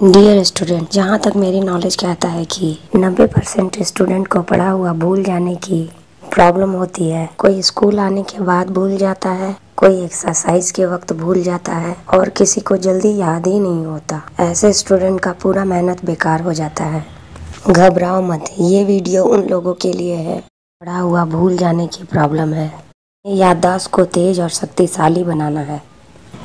Dear student, जहाँ तक मेरी नॉलेज कहता है कि 90% स्टूडेंट को पढ़ा हुआ भूल जाने की प्रॉब्लम होती है। कोई स्कूल आने के बाद भूल जाता है, कोई एक्सरसाइज के वक्त भूल जाता है और किसी को जल्दी याद ही नहीं होता। ऐसे स्टूडेंट का पूरा मेहनत बेकार हो जाता है। घबराओ मत, ये वीडियो उन लोगों के लिए है पढ़ा हुआ भूल जाने की प्रॉब्लम है। याददाश्त को तेज और शक्तिशाली बनाना है।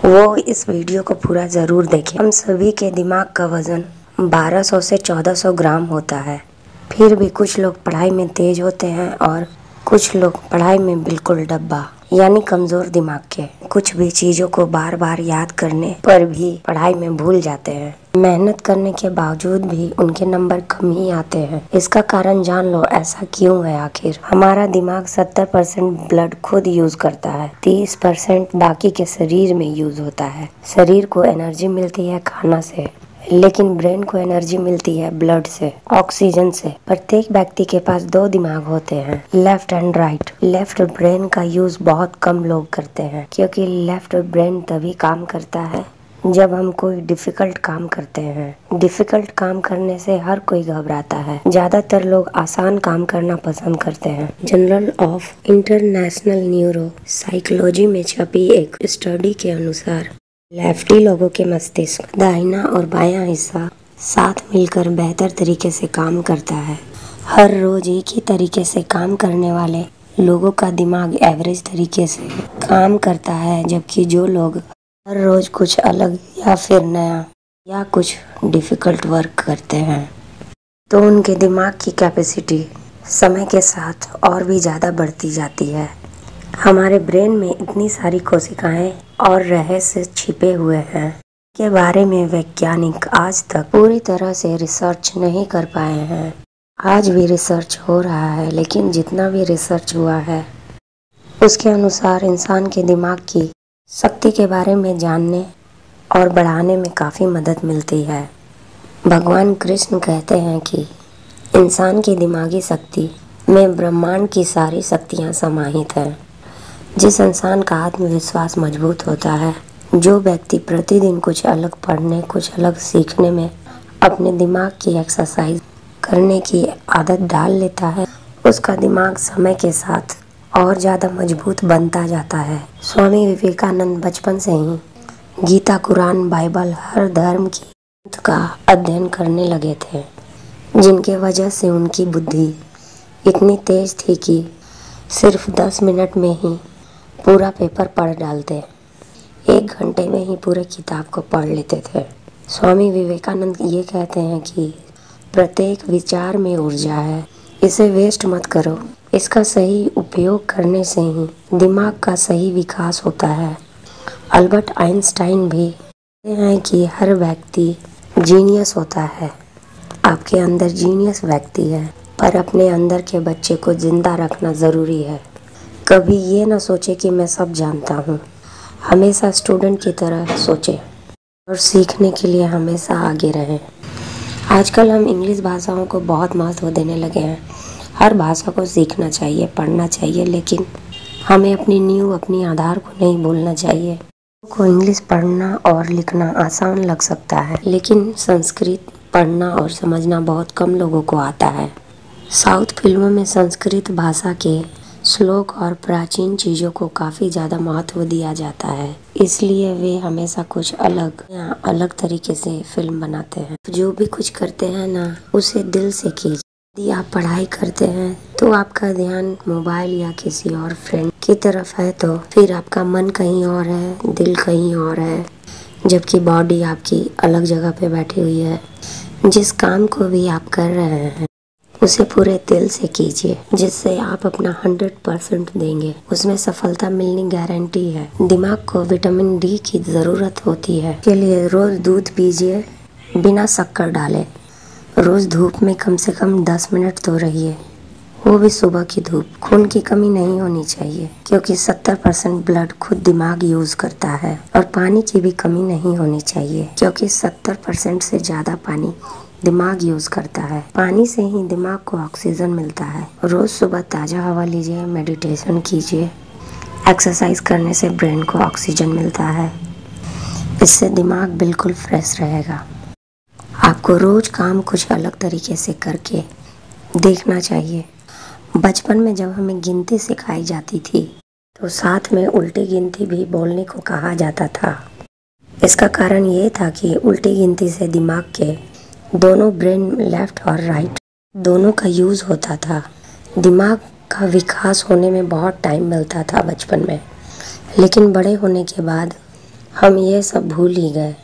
वो इस वीडियो को पूरा ज़रूर देखें। हम सभी के दिमाग का वज़न 1200 से 1400 ग्राम होता है। फिर भी कुछ लोग पढ़ाई में तेज होते हैं और कुछ लोग पढ़ाई में बिल्कुल डब्बा यानी कमज़ोर दिमाग के। कुछ भी चीज़ों को बार बार याद करने पर भी पढ़ाई में भूल जाते हैं। मेहनत करने के बावजूद भी उनके नंबर कम ही आते हैं। इसका कारण जान लो, ऐसा क्यों है आखिर। हमारा दिमाग 70% ब्लड खुद यूज करता है, 30% बाकी के शरीर में यूज होता है। शरीर को एनर्जी मिलती है खाना से, लेकिन ब्रेन को एनर्जी मिलती है ब्लड से, ऑक्सीजन से। प्रत्येक व्यक्ति के पास 2 दिमाग होते हैं, left and right. Left brain का यूज बहुत कम लोग करते हैं, क्योंकि लेफ्ट ब्रेन तभी काम करता है जब हम कोई डिफिकल्ट काम करते हैं। डिफिकल्ट काम करने से हर कोई घबराता है। ज्यादातर लोग आसान काम करना पसंद करते हैं। Journal of international neuro psychology में छपी एक स्टडी के अनुसार लेफ्टी लोगों के मस्तिष्क दाहिना और बायां हिस्सा साथ मिलकर बेहतर तरीके से काम करता है। हर रोज एक ही तरीके से काम करने वाले लोगों का दिमाग एवरेज तरीके से काम करता है, जबकि जो लोग हर रोज कुछ अलग या फिर नया या कुछ डिफिकल्ट वर्क करते हैं तो उनके दिमाग की कैपेसिटी समय के साथ और भी ज़्यादा बढ़ती जाती है। हमारे ब्रेन में इतनी सारी कोशिकाएं और रहस्य छिपे हुए हैं के बारे में वैज्ञानिक आज तक पूरी तरह से रिसर्च नहीं कर पाए हैं। आज भी रिसर्च हो रहा है, लेकिन जितना भी रिसर्च हुआ है उसके अनुसार इंसान के दिमाग की शक्ति के बारे में जानने और बढ़ाने में काफ़ी मदद मिलती है। भगवान कृष्ण कहते हैं कि इंसान की दिमागी शक्ति में ब्रह्मांड की सारी शक्तियाँ समाहित हैं। जिस इंसान का आत्मविश्वास मजबूत होता है, जो व्यक्ति प्रतिदिन कुछ अलग पढ़ने, कुछ अलग सीखने में अपने दिमाग की एक्सरसाइज करने की आदत डाल लेता है, उसका दिमाग समय के साथ और ज़्यादा मजबूत बनता जाता है। स्वामी विवेकानंद बचपन से ही गीता, कुरान, बाइबल, हर धर्म की ग्रंथ का अध्ययन करने लगे थे, जिनके वजह से उनकी बुद्धि इतनी तेज थी कि सिर्फ 10 मिनट में ही पूरा पेपर पढ़ डालते। 1 घंटे में ही पूरे किताब को पढ़ लेते थे। स्वामी विवेकानंद ये कहते हैं कि प्रत्येक विचार में ऊर्जा है, इसे वेस्ट मत करो। इसका सही उपयोग करने से ही दिमाग का सही विकास होता है। अल्बर्ट आइंस्टाइन भी कहते हैं कि हर व्यक्ति जीनियस होता है। आपके अंदर जीनियस व्यक्ति है, पर अपने अंदर के बच्चे को जिंदा रखना ज़रूरी है। कभी ये ना सोचे कि मैं सब जानता हूँ। हमेशा स्टूडेंट की तरह सोचे और सीखने के लिए हमेशा आगे रहें। आजकल हम इंग्लिश भाषाओं को बहुत महत्व देने लगे हैं। हर भाषा को सीखना चाहिए, पढ़ना चाहिए, लेकिन हमें अपनी आधार को नहीं भूलना चाहिए। को इंग्लिश पढ़ना और लिखना आसान लग सकता है, लेकिन संस्कृत पढ़ना और समझना बहुत कम लोगों को आता है। साउथ फिल्मों में संस्कृत भाषा के श्लोक और प्राचीन चीज़ों को काफ़ी ज़्यादा महत्व दिया जाता है, इसलिए वे हमेशा कुछ अलग तरीके से फिल्म बनाते हैं। जो भी कुछ करते हैं ना, उसे दिल से कीजिए। यदि आप पढ़ाई करते हैं तो आपका ध्यान मोबाइल या किसी और फ्रेंड की तरफ है, तो फिर आपका मन कहीं और है, दिल कहीं और है, जबकि बॉडी आपकी अलग जगह पे बैठी हुई है। जिस काम को भी आप कर रहे हैं उसे पूरे दिल से कीजिए, जिससे आप अपना 100% देंगे, उसमें सफलता मिलनी गारंटी है। दिमाग को विटामिन डी की ज़रूरत होती है, के लिए रोज़ दूध पीजिए बिना शक्कर डाले। रोज़ धूप में कम से कम 10 मिनट तो रहिए, वो भी सुबह की धूप। खून की कमी नहीं होनी चाहिए, क्योंकि 70% ब्लड खुद दिमाग यूज करता है। और पानी की भी कमी नहीं होनी चाहिए, क्योंकि 70% से ज़्यादा पानी दिमाग यूज करता है। पानी से ही दिमाग को ऑक्सीजन मिलता है। रोज सुबह ताज़ा हवा लीजिए, मेडिटेशन कीजिए। एक्सरसाइज करने से ब्रेन को ऑक्सीजन मिलता है, इससे दिमाग बिल्कुल फ्रेश रहेगा। आपको रोज काम कुछ अलग तरीके से करके देखना चाहिए। बचपन में जब हमें गिनती सिखाई जाती थी तो साथ में उल्टी गिनती भी बोलने को कहा जाता था। इसका कारण ये था कि उल्टी गिनती से दिमाग के दोनों ब्रेन, लेफ्ट और राइट, दोनों का यूज़ होता था। दिमाग का विकास होने में बहुत टाइम मिलता था बचपन में, लेकिन बड़े होने के बाद हम ये सब भूल ही गए।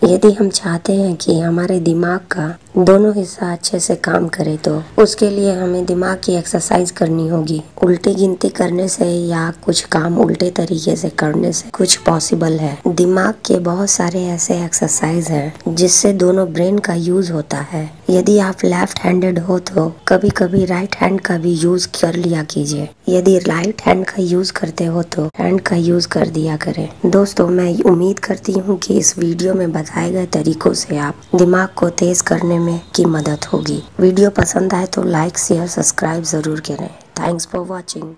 यदि हम चाहते हैं कि हमारे दिमाग का दोनों हिस्सा अच्छे से काम करे तो उसके लिए हमें दिमाग की एक्सरसाइज करनी होगी। उल्टी गिनती करने से या कुछ काम उल्टे तरीके से करने से कुछ पॉसिबल है। दिमाग के बहुत सारे ऐसे एक्सरसाइज हैं जिससे दोनों ब्रेन का यूज होता है। यदि आप लेफ्ट हैंडेड हो तो कभी कभी राइट हैंड का भी यूज कर लिया कीजिए। यदि राइट हैंड का यूज करते हो तो हैंड का यूज कर दिया करें। दोस्तों, मैं उम्मीद करती हूँ कि इस वीडियो में बताए गए तरीकों से आप दिमाग को तेज करने की मदद होगी। वीडियो पसंद आए तो लाइक, शेयर, सब्सक्राइब जरूर करें। Thanks for watching.